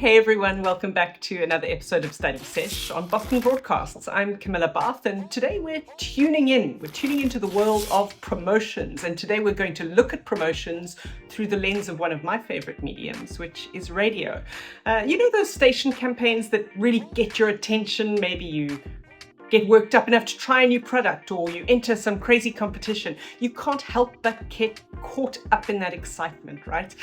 Hey everyone, welcome back to another episode of Study Sesh on Boston Broadcasts. I'm Camilla Bath, and today we're tuning into the world of promotions. And today we're going to look at promotions through the lens of one of my favorite mediums, which is radio. You know those station campaigns that really get your attention? Maybe you get worked up enough to try a new product, or you enter some crazy competition. You can't help but get caught up in that excitement, right?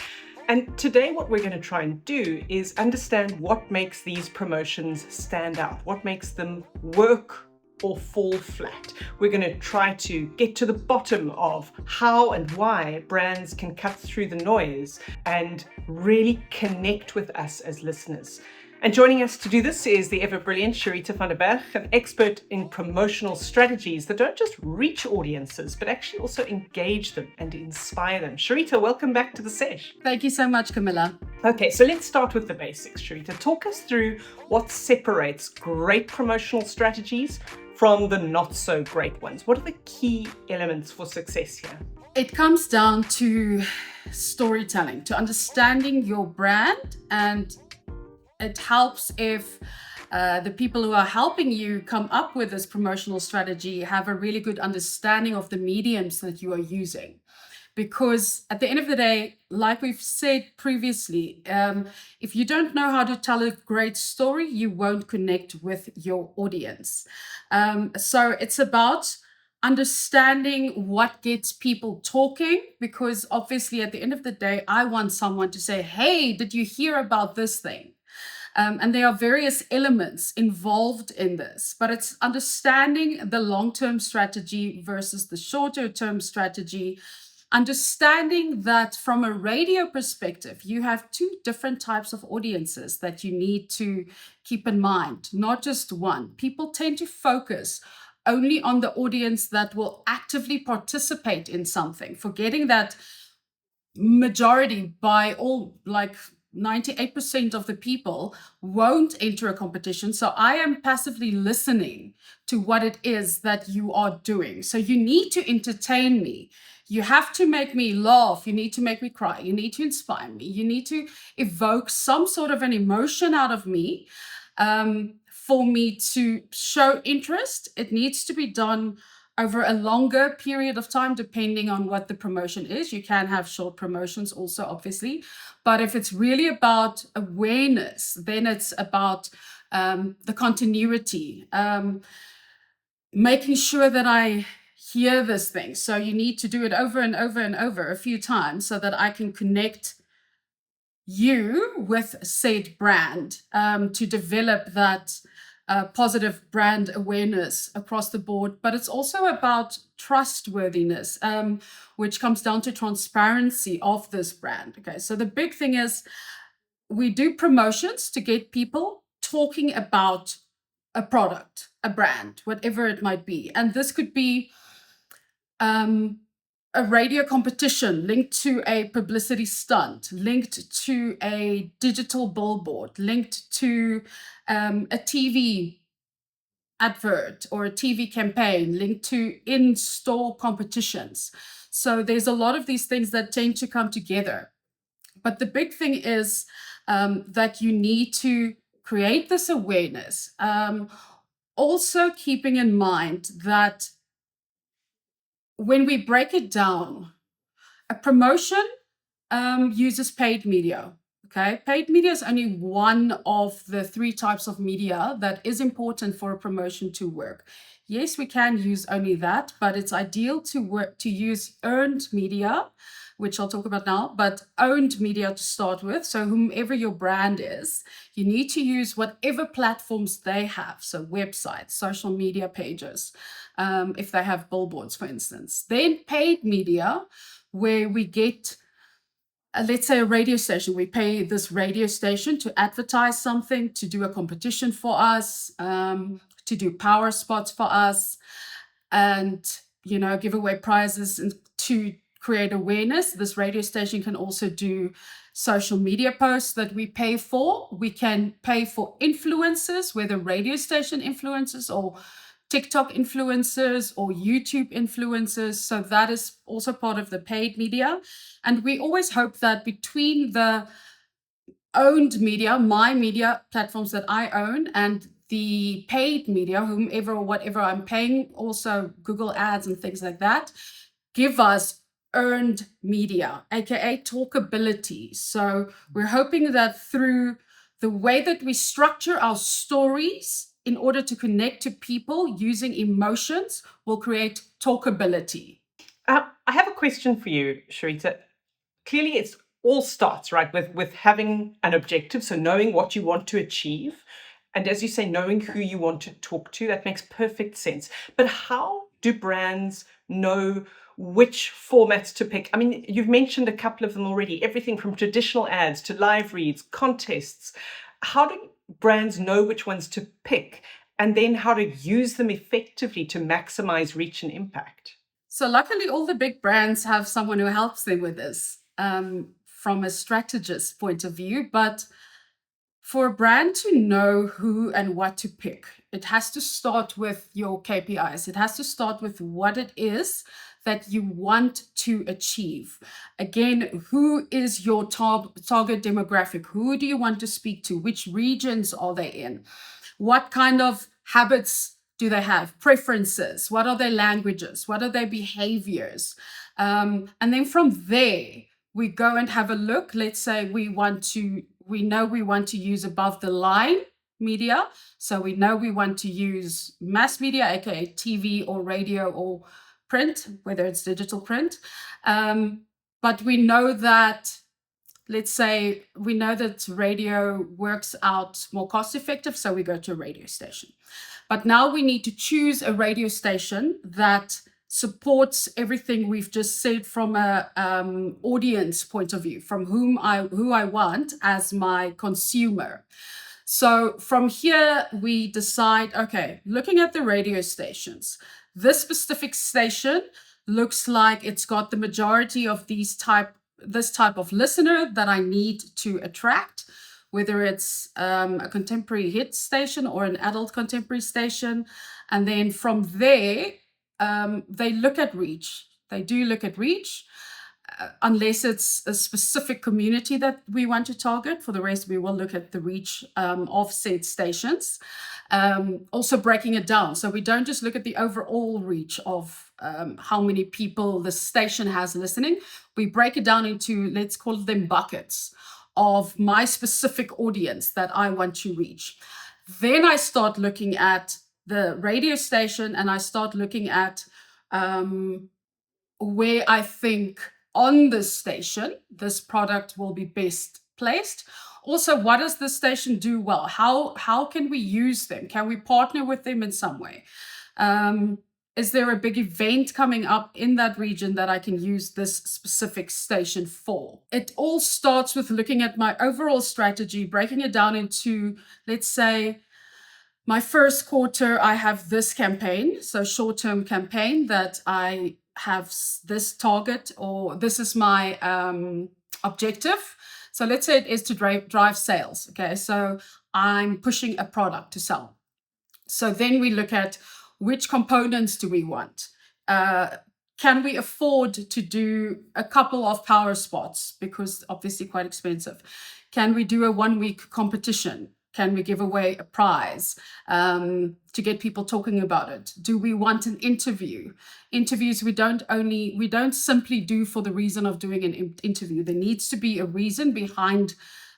And today what we're going to try and do is understand what makes these promotions stand out, what makes them work or fall flat. We're going to try to get to the bottom of how and why brands can cut through the noise and really connect with us as listeners. And joining us to do this is the ever-brilliant Charita van der Berg, an expert in promotional strategies that don't just reach audiences, but actually also engage them and inspire them. Charita, welcome back to the sesh. Thank you so much, Camilla. Okay, so let's start with the basics, Charita. Talk us through what separates great promotional strategies from the not-so-great ones. What are the key elements for success here? It comes down to storytelling, to understanding your brand, and it helps if the people who are helping you come up with this promotional strategy have a really good understanding of the mediums that you are using. Because at the end of the day, like we've said previously, if you don't know how to tell a great story, you won't connect with your audience. So it's about understanding what gets people talking, because obviously at the end of the day, I want someone to say, hey, did you hear about this thing? And there are various elements involved in this, but it's understanding the long-term strategy versus the shorter-term strategy, understanding that from a radio perspective, you have two different types of audiences that you need to keep in mind, not just one. People tend to focus only on the audience that will actively participate in something, forgetting that majority, by all, like 98% of the people won't enter a competition. So I am passively listening to what it is that you are doing. So you need to entertain me. You have to make me laugh. You need to make me cry. You need to inspire me. You need to evoke some sort of an emotion out of me for me to show interest. It needs to be done over a longer period of time, depending on what the promotion is. You can have short promotions also, obviously. But if it's really about awareness, then it's about the continuity, making sure that I hear this thing. So you need to do it over and over and over a few times so that I can connect you with said brand to develop that positive brand awareness across the board. But it's also about trustworthiness, which comes down to transparency of this brand. Okay, so the big thing is we do promotions to get people talking about a product, a brand, whatever it might be. And this could be a radio competition linked to a publicity stunt, linked to a digital billboard, linked to a TV advert or a TV campaign, linked to in-store competitions. So there's a lot of these things that tend to come together. But the big thing is that you need to create this awareness. Also keeping in mind that when we break it down, a promotion uses paid media. Okay, paid media is only one of the three types of media that is important for a promotion to work. Yes, we can use only that, but it's ideal to use earned media, which I'll talk about now, but owned media to start with. So whomever your brand is, you need to use whatever platforms they have. So websites, social media pages, if they have billboards, for instance. Then paid media, where we get, let's say a radio station. We pay this radio station to advertise something, to do a competition for us, to do power spots for us, and, you know, give away prizes and to create awareness. This radio station can also do social media posts that we pay for. We can pay for influencers, whether radio station influencers or TikTok influencers or YouTube influencers. So that is also part of the paid media. And we always hope that between the owned media, my media platforms that I own, and the paid media, whomever or whatever I'm paying, also Google ads and things like that, give us earned media, aka talkability. So we're hoping that through the way that we structure our stories in order to connect to people using emotions will create talkability. I have a question for you, Charita. Clearly, it's all starts right with having an objective, so knowing what you want to achieve, and as you say, knowing who you want to talk to. That makes perfect sense. But how do brands know which formats to pick? I mean, you've mentioned a couple of them already, everything from traditional ads to live reads, contests. How do brands know which ones to pick, and then how to use them effectively to maximize reach and impact? So luckily, all the big brands have someone who helps them with this from a strategist point of view. But for a brand to know who and what to pick, it has to start with your KPIs. It has to start with what it is that you want to achieve. Again, who is your target demographic? Who do you want to speak to? Which regions are they in? What kind of habits do they have? Preferences? What are their languages? What are their behaviors? And then from there, we go and have a look. Let's say we know we want to use above the line media. So we know we want to use mass media, aka TV or radio or print, whether it's digital print. But we know that, let's say, we know that radio works out more cost effective, so we go to a radio station. But now we need to choose a radio station that supports everything we've just said from a audience point of view, from who I want as my consumer. So from here, we decide, okay, looking at the radio stations, this specific station looks like it's got the majority of this type of listener that I need to attract, whether it's a contemporary hit station or an adult contemporary station. And then from there, they look at reach. They do look at reach, unless it's a specific community that we want to target. For the rest, we will look at the reach of said stations. Also breaking it down. So we don't just look at the overall reach of how many people the station has listening. We break it down into, let's call them buckets of my specific audience that I want to reach. Then I start looking at the radio station and I start looking at where I think on this station, this product will be best placed. Also, what does the station do well? How can we use them? Can we partner with them in some way? Is there a big event coming up in that region that I can use this specific station for? It all starts with looking at my overall strategy, breaking it down into, let's say, my first quarter, I have this campaign, so short-term campaign that I have this target, or this is my objective. So let's say it is to drive sales. Okay, so I'm pushing a product to sell. So then we look at which components do we want? Can we afford to do a couple of power spots? Because obviously quite expensive. Can we do a 1-week competition? Can we give away a prize to get people talking about it? Do we want an interview? Interviews we don't simply do for the reason of doing an interview. There needs to be a reason behind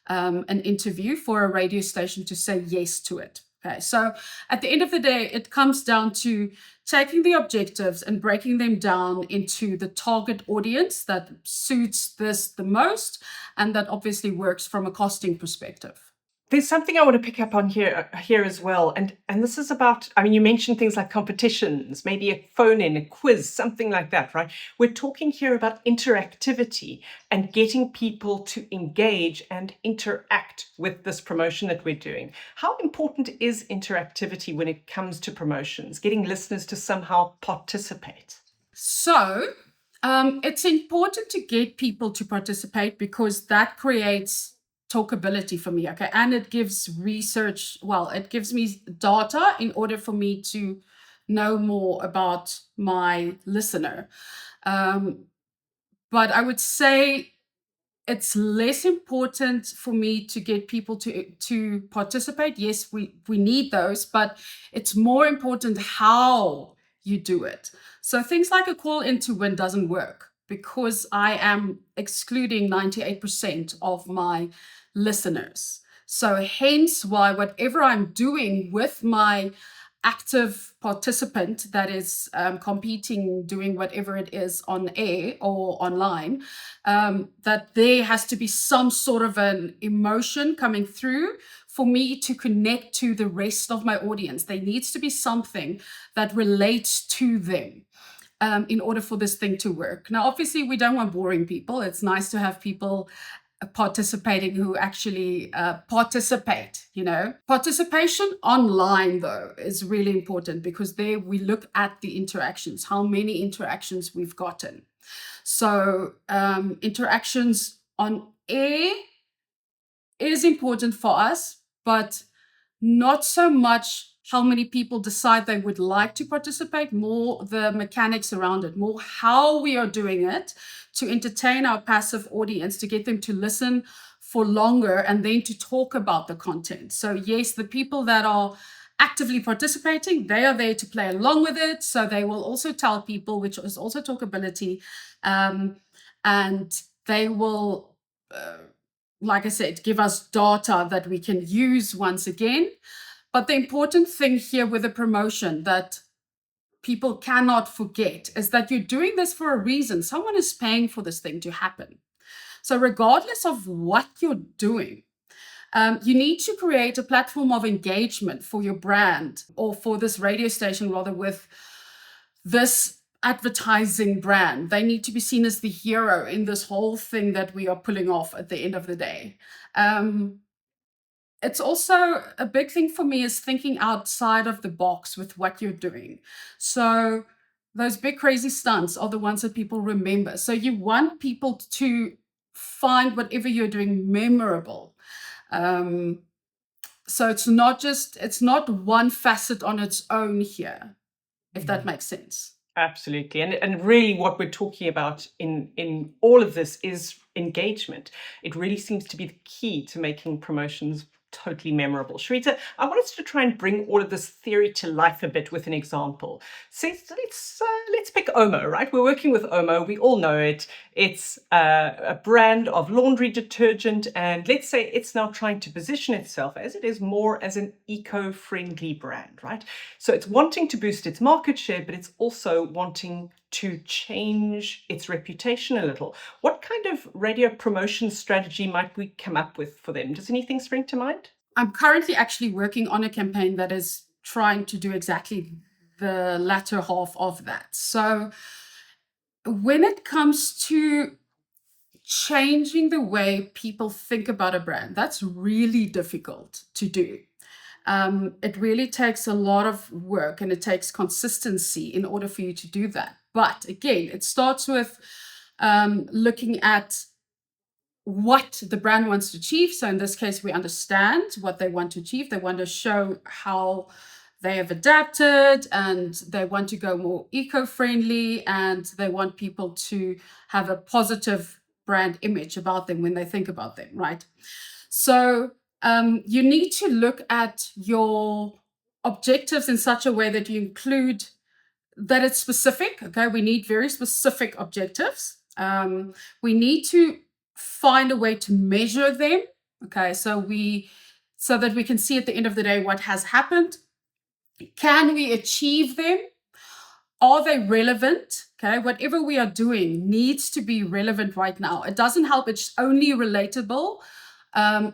an interview for a radio station to say yes to it. Okay, so at the end of the day, it comes down to taking the objectives and breaking them down into the target audience that suits this the most, and that obviously works from a costing perspective. There's something I want to pick up on here as well, and this is about, I mean, you mentioned things like competitions, maybe a phone-in, a quiz, something like that, right? We're talking here about interactivity and getting people to engage and interact with this promotion that we're doing. How important is interactivity when it comes to promotions, getting listeners to somehow participate? So it's important to get people to participate because that creates talkability for me, okay? And it gives it gives me data in order for me to know more about my listener. But I would say it's less important for me to get people to participate. Yes, we need those, but it's more important how you do it. So things like a call in to win doesn't work because I am excluding 98% of my listeners. So hence why whatever I'm doing with my active participant that is competing, doing whatever it is on air or online, that there has to be some sort of an emotion coming through for me to connect to the rest of my audience. There needs to be something that relates to them. In order for this thing to work. Now, obviously, we don't want boring people. It's nice to have people participating who actually participate, Participation online, though, is really important because there we look at the interactions, how many interactions we've gotten. So interactions on air is important for us, but not so much how many people decide they would like to participate, more the mechanics around it, more how we are doing it to entertain our passive audience, to get them to listen for longer and then to talk about the content. So yes, the people that are actively participating, they are there to play along with it. So they will also tell people, which is also talkability, and they will, like I said, give us data that we can use once again. But the important thing here with the promotion that people cannot forget is that you're doing this for a reason. Someone is paying for this thing to happen. So regardless of what you're doing, you need to create a platform of engagement for your brand or for this radio station, rather, with this advertising brand. They need to be seen as the hero in this whole thing that we are pulling off at the end of the day. It's also a big thing for me is thinking outside of the box with what you're doing. So those big crazy stunts are the ones that people remember. So you want people to find whatever you're doing memorable. So it's not one facet on its own here, if that makes sense. Absolutely. And really what we're talking about in all of this is engagement. It really seems to be the key to making promotions totally memorable. Charita, I want us to try and bring all of this theory to life a bit with an example. So let's pick Omo, right? We're working with Omo. We all know it. It's a brand of laundry detergent, and let's say it's now trying to position itself as it is more as an eco-friendly brand, right? So it's wanting to boost its market share, but it's also wanting to change its reputation a little. What kind of radio promotion strategy might we come up with for them? Does anything spring to mind? I'm currently actually working on a campaign that is trying to do exactly the latter half of that. So when it comes to changing the way people think about a brand, that's really difficult to do. It really takes a lot of work and it takes consistency in order for you to do that. But again, it starts with looking at what the brand wants to achieve. So in this case, we understand what they want to achieve. They want to show how they have adapted and they want to go more eco-friendly and they want people to have a positive brand image about them when they think about them, right? So you need to look at your objectives in such a way that you include that it's specific. Okay, we need very specific objectives. We need to find a way to measure them. Okay, so that we can see at the end of the day what has happened. Can we achieve them? Are they relevant? Okay, whatever we are doing needs to be relevant right now. It doesn't help it's only relatable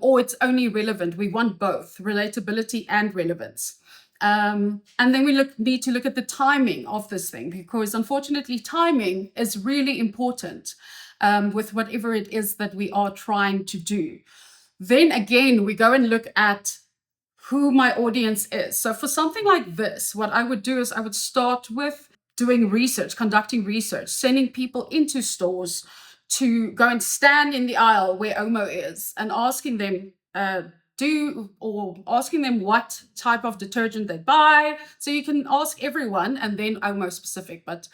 or it's only relevant. We want both relatability and relevance. And then we need to look at the timing of this thing, because unfortunately timing is really important with whatever it is that we are trying to do. Then again, we go and look at who my audience is. So for something like this, what I would do is I would start with doing research, conducting research, sending people into stores to go and stand in the aisle where Omo is and asking them what type of detergent they buy. So you can ask everyone and then Omo specific, but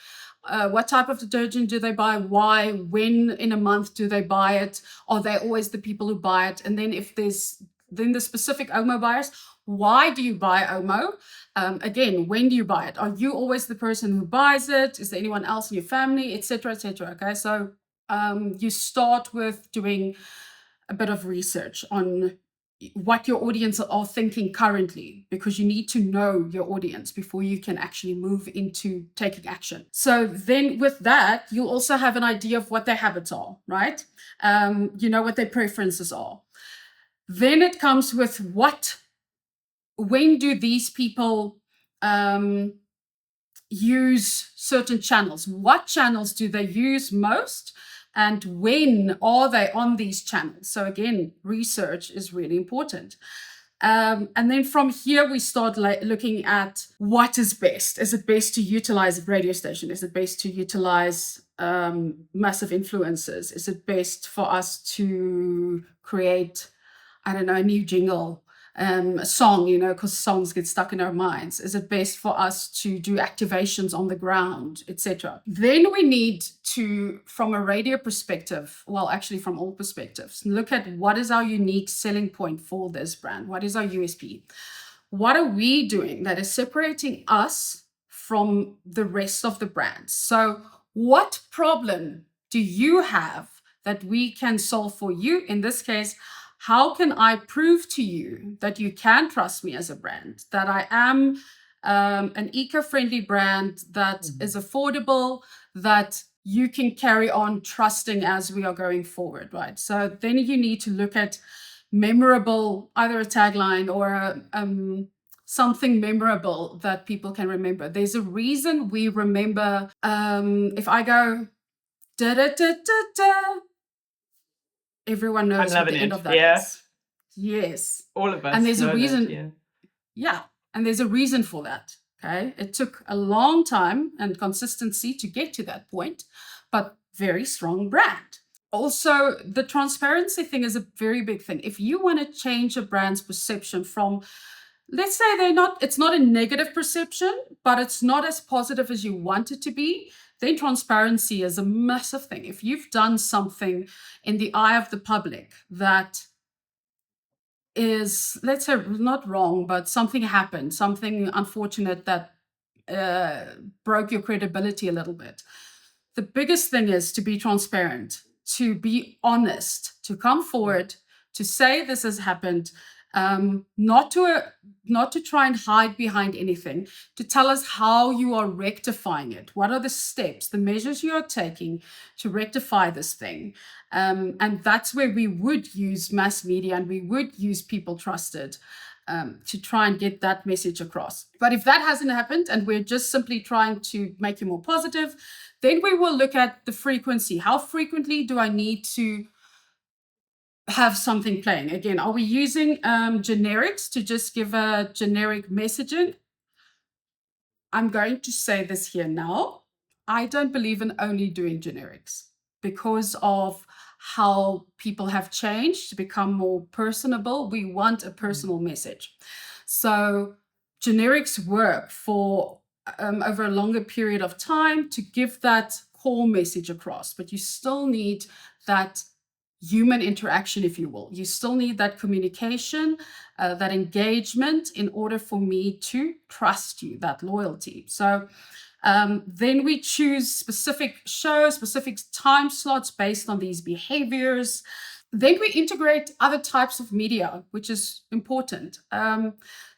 What type of detergent do they buy? Why? When in a month do they buy it? Are they always the people who buy it? And then if there's then the specific Omo buyers, why do you buy Omo? Again, when do you buy it? Are you always the person who buys it? Is there anyone else in your family, etc., etc.? Okay, so you start with doing a bit of research on what your audience are thinking currently, because you need to know your audience before you can actually move into taking action. So then with that, you'll also have an idea of what their habits are, right? You know what their preferences are. Then it comes with when do these people use certain channels? What channels do they use most? And when are they on these channels? So again, research is really important. And then from here, we start looking at what is best. Is it best to utilize a radio station? Is it best to utilize massive influencers? Is it best for us to create, I don't know, a new jingle, a song, because songs get stuck in our minds? Is it best for us to do activations on the ground, etc.? Then we need to, from a radio perspective, well, actually from all perspectives, look at what is our unique selling point for this brand? What is our USP? What are we doing that is separating us from the rest of the brands? So what problem do you have that we can solve for you? In this case, how can I prove to you that you can trust me as a brand, that I am an eco-friendly brand that is affordable, that you can carry on trusting as we are going forward, right? So then you need to look at memorable, either a tagline or something memorable that people can remember. There's a reason we remember, if I go da da da da da, everyone knows what the end of that is. Yes. All of us. And there's a know reason. that, Yeah. And there's a reason for that. Okay. It took a long time and consistency to get to that point, but very strong brand. Also, the transparency thing is a very big thing. If you want to change a brand's perception from, let's say it's not a negative perception, but it's not as positive as you want it to be, then transparency is a massive thing. If you've done something in the eye of the public that is, let's say, not wrong, but something happened, something unfortunate that broke your credibility a little bit. The biggest thing is to be transparent, to be honest, to come forward, to say this has happened, not to try and hide behind anything, to tell us how you are rectifying it. What are the steps, the measures you are taking to rectify this thing? And that's where we would use mass media and we would use people trusted to try and get that message across. But if that hasn't happened and we're just simply trying to make you more positive, then we will look at the frequency. How frequently do I need to have something playing? Again, are we using generics to just give a generic messaging? I'm going to say this here now. I don't believe in only doing generics because of how people have changed to become more personable. We want a personal message. So generics work for over a longer period of time to give that core message across, but you still need that human interaction, if you will. You still need that communication, that engagement in order for me to trust you, that loyalty. So then we choose specific shows, specific time slots based on these behaviors. Then we integrate other types of media, which is important.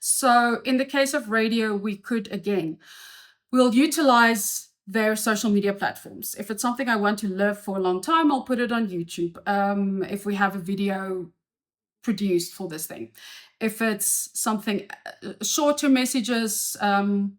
So in the case of radio, we'll utilize their social media platforms. If it's something I want to live for a long time, I'll put it on YouTube. If we have a video produced for this thing. If it's something shorter messages,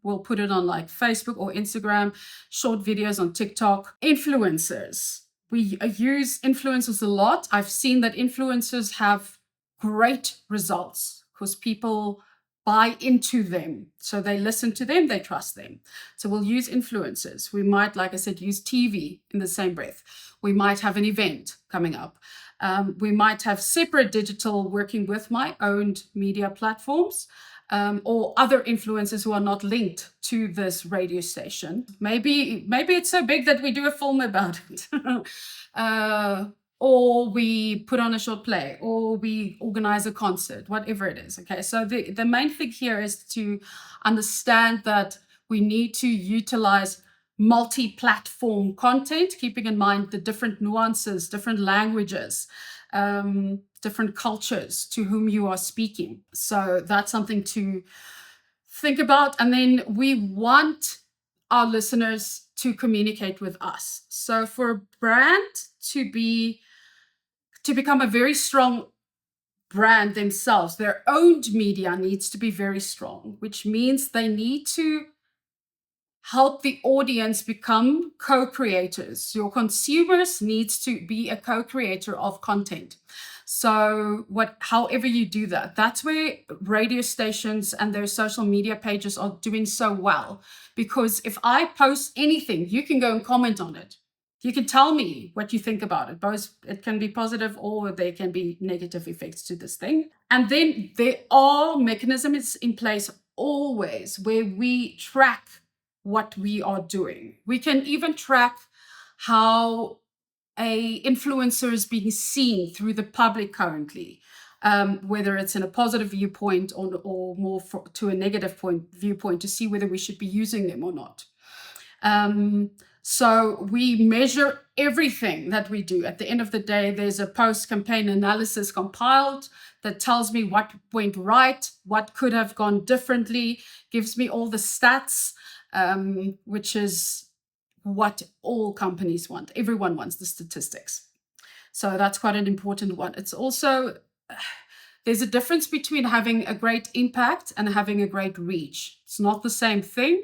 we'll put it on like Facebook or Instagram, short videos on TikTok. Influencers. We use influencers a lot. I've seen that influencers have great results because people buy into them. So they listen to them, they trust them. So we'll use influencers. We might, like I said, use TV in the same breath. We might have an event coming up. We might have separate digital working with my owned media platforms, or other influencers who are not linked to this radio station. Maybe it's so big that we do a film about it. Or we put on a short play, or we organize a concert, whatever it is. Okay, so the main thing here is to understand that we need to utilize multi-platform content, keeping in mind the different nuances, different languages, different cultures to whom you are speaking. So that's something to think about. And then we want our listeners to communicate with us. So for a brand to become a very strong brand themselves, their owned media needs to be very strong, which means they need to help the audience become co-creators. Your consumers needs to be a co-creator of content. So however you do that, that's where radio stations and their social media pages are doing so well. Because if I post anything, you can go and comment on it. You can tell me what you think about it. Both, it can be positive or there can be negative effects to this thing. And then there are mechanisms in place always where we track what we are doing. We can even track how a influencer is being seen through the public currently, whether it's in a positive viewpoint or more to a negative viewpoint, to see whether we should be using them or not. So we measure everything that we do. At the end of the day, there's a post-campaign analysis compiled that tells me what went right, what could have gone differently, gives me all the stats, which is what all companies want. Everyone wants the statistics. So that's quite an important one. It's also, there's a difference between having a great impact and having a great reach. It's not the same thing.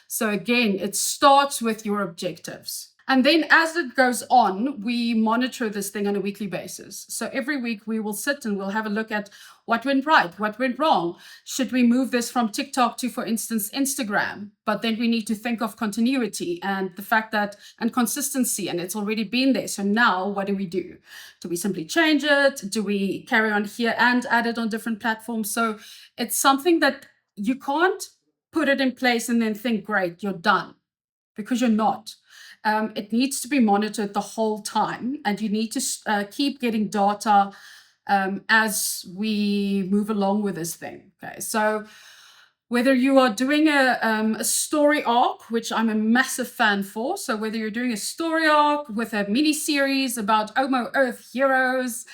So again, it starts with your objectives. And then as it goes on, we monitor this thing on a weekly basis. So every week we will sit and we'll have a look at what went right, what went wrong. Should we move this from TikTok to, for instance, Instagram? But then we need to think of continuity and the fact that, and consistency, and it's already been there. So now what do? Do we simply change it? Do we carry on here and add it on different platforms? So it's something that you can't put it in place and then think, great, you're done, because you're not. It needs to be monitored the whole time, and you need to keep getting data as we move along with this thing. Okay, so whether you are doing a story arc, which I'm a massive fan for, so whether you're doing a story arc with a mini series about Omo Earth heroes,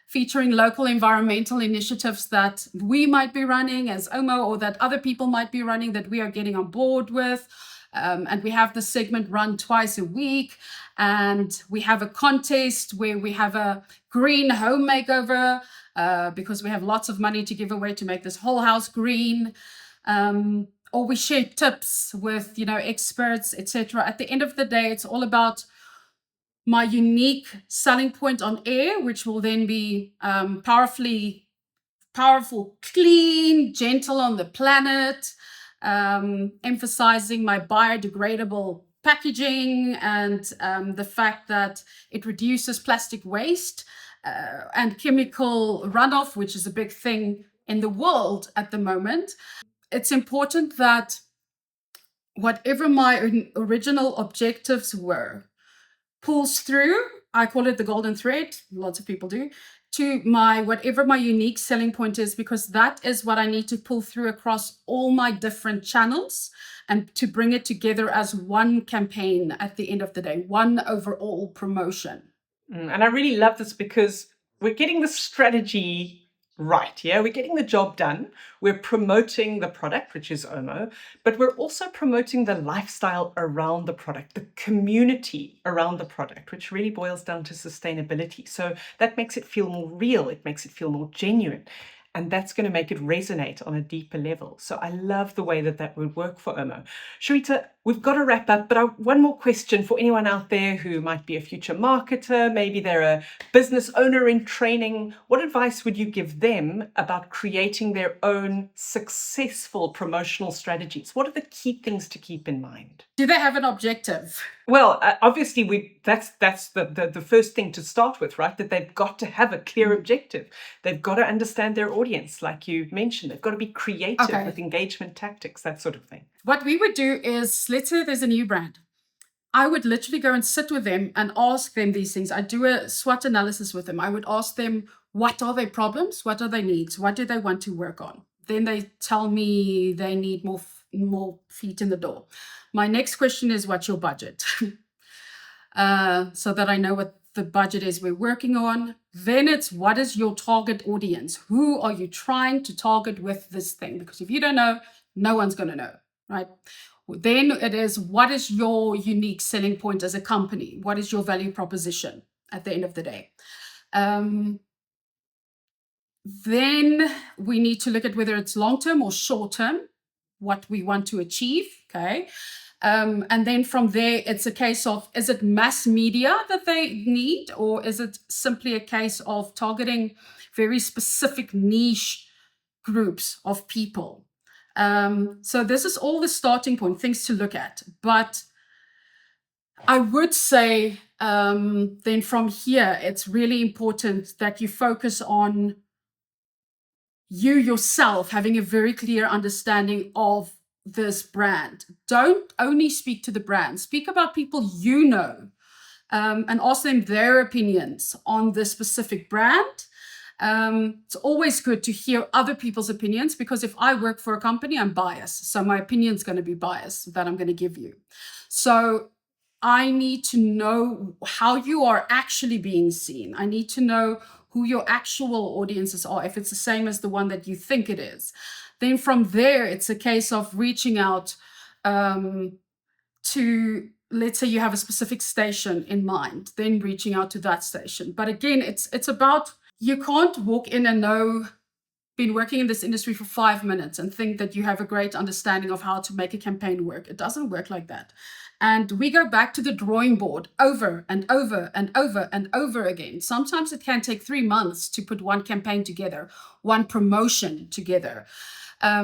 featuring local environmental initiatives that we might be running as Omo, or that other people might be running that we are getting on board with. And we have the segment run twice a week, and we have a contest where we have a green home makeover because we have lots of money to give away to make this whole house green. Or we share tips with, experts, etc. At the end of the day, it's all about my unique selling point on air, which will then be powerful, clean, gentle on the planet, emphasizing my biodegradable packaging and the fact that it reduces plastic waste and chemical runoff, which is a big thing in the world at the moment. It's important that whatever my original objectives were pulls through. I call it the golden thread, lots of people do, to whatever my unique selling point is, because that is what I need to pull through across all my different channels and to bring it together as one campaign at the end of the day, one overall promotion. And I really love this because we're getting the strategy right. Yeah, we're getting the job done. We're promoting the product, which is Omo, but we're also promoting the lifestyle around the product, the community around the product, which really boils down to sustainability. So that makes it feel more real. It makes it feel more genuine. And that's going to make it resonate on a deeper level. So I love the way that would work for Omo. Charita, We've got to wrap up, but one more question for anyone out there who might be a future marketer, maybe they're a business owner in training. What advice would you give them about creating their own successful promotional strategies? What are the key things to keep in mind? Do they have an objective? Well, obviously, that's the first thing to start with, right? That they've got to have a clear objective. They've got to understand their audience, like you mentioned. They've got to be creative with engagement tactics, that sort of thing. What we would do is, let's say there's a new brand. I would literally go and sit with them and ask them these things. I do a SWOT analysis with them. I would ask them, what are their problems? What are their needs? What do they want to work on? Then they tell me they need more feet in the door. My next question is, what's your budget? So that I know what the budget is we're working on. Then it's, what is your target audience? Who are you trying to target with this thing? Because if you don't know, no one's going to know, right? Then it is, what is your unique selling point as a company? What is your value proposition at the end of the day? Then we need to look at whether it's long-term or short-term, what we want to achieve, okay? And then from there, it's a case of, is it mass media that they need, or is it simply a case of targeting very specific niche groups of people? So this is all the starting point, things to look at. But I would say then from here, it's really important that you focus on you yourself having a very clear understanding of this brand. Don't only speak to the brand, speak about people you know, and ask them their opinions on this specific brand. It's always good to hear other people's opinions, because if I work for a company, I'm biased. So my opinion is going to be biased that I'm going to give you. So I need to know how you are actually being seen. I need to know who your actual audiences are, if it's the same as the one that you think it is. Then from there, it's a case of reaching out to, let's say you have a specific station in mind, then reaching out to that station. But again, it's about, you can't walk in and know, been working in this industry for 5 minutes and think that you have a great understanding of how to make a campaign work. It doesn't work like that. And we go back to the drawing board over and over and over and over again. Sometimes it can take 3 months to put one campaign together, one promotion together,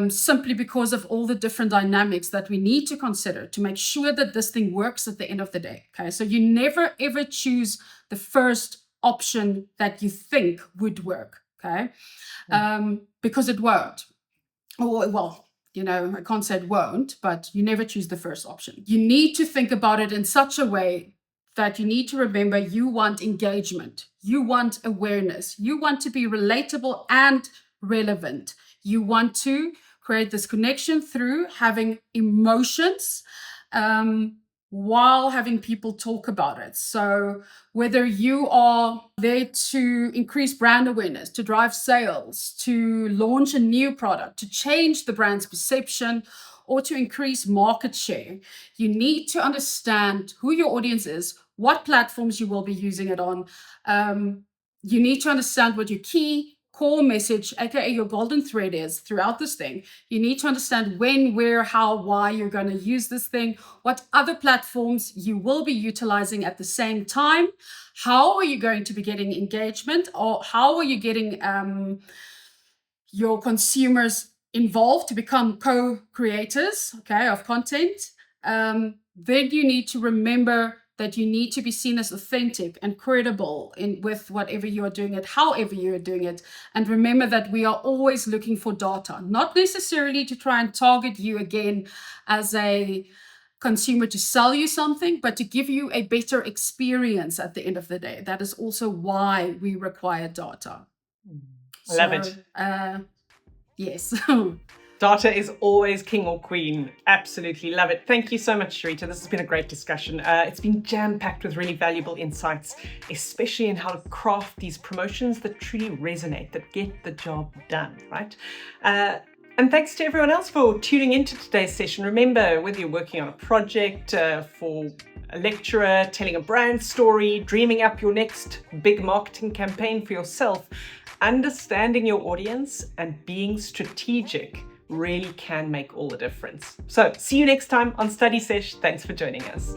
simply because of all the different dynamics that we need to consider to make sure that this thing works at the end of the day. Okay, so you never ever choose the first option that you think would work. Okay, because it won't. Or, well, you know, I can't say it won't, but you never choose the first option. You need to think about it in such a way that you need to remember you want engagement, you want awareness, you want to be relatable and relevant. You want to create this connection through having emotions while having people talk about it. So whether you are there to increase brand awareness, to drive sales, to launch a new product, to change the brand's perception, or to increase market share, you need to understand who your audience is, what platforms you will be using it on. You need to understand what your key core message, aka your golden thread, is throughout this thing. You need to understand when, where, how, why you're going to use this thing, what other platforms you will be utilizing at the same time. How are you going to be getting engagement, or how are you getting your consumers involved to become co-creators, okay, of content? Then you need to remember that you need to be seen as authentic and credible with whatever you are doing it, however you are doing it. And remember that we are always looking for data, not necessarily to try and target you again as a consumer to sell you something, but to give you a better experience at the end of the day. That is also why we require data. Love it. Yes. Data is always king or queen. Absolutely love it. Thank you so much, Charita. This has been a great discussion. It's been jam-packed with really valuable insights, especially in how to craft these promotions that truly resonate, that get the job done, right? And thanks to everyone else for tuning into today's session. Remember, whether you're working on a project, for a lecturer, telling a brand story, dreaming up your next big marketing campaign for yourself, understanding your audience and being strategic really can make all the difference. So see you next time on Study Sesh. Thanks for joining us.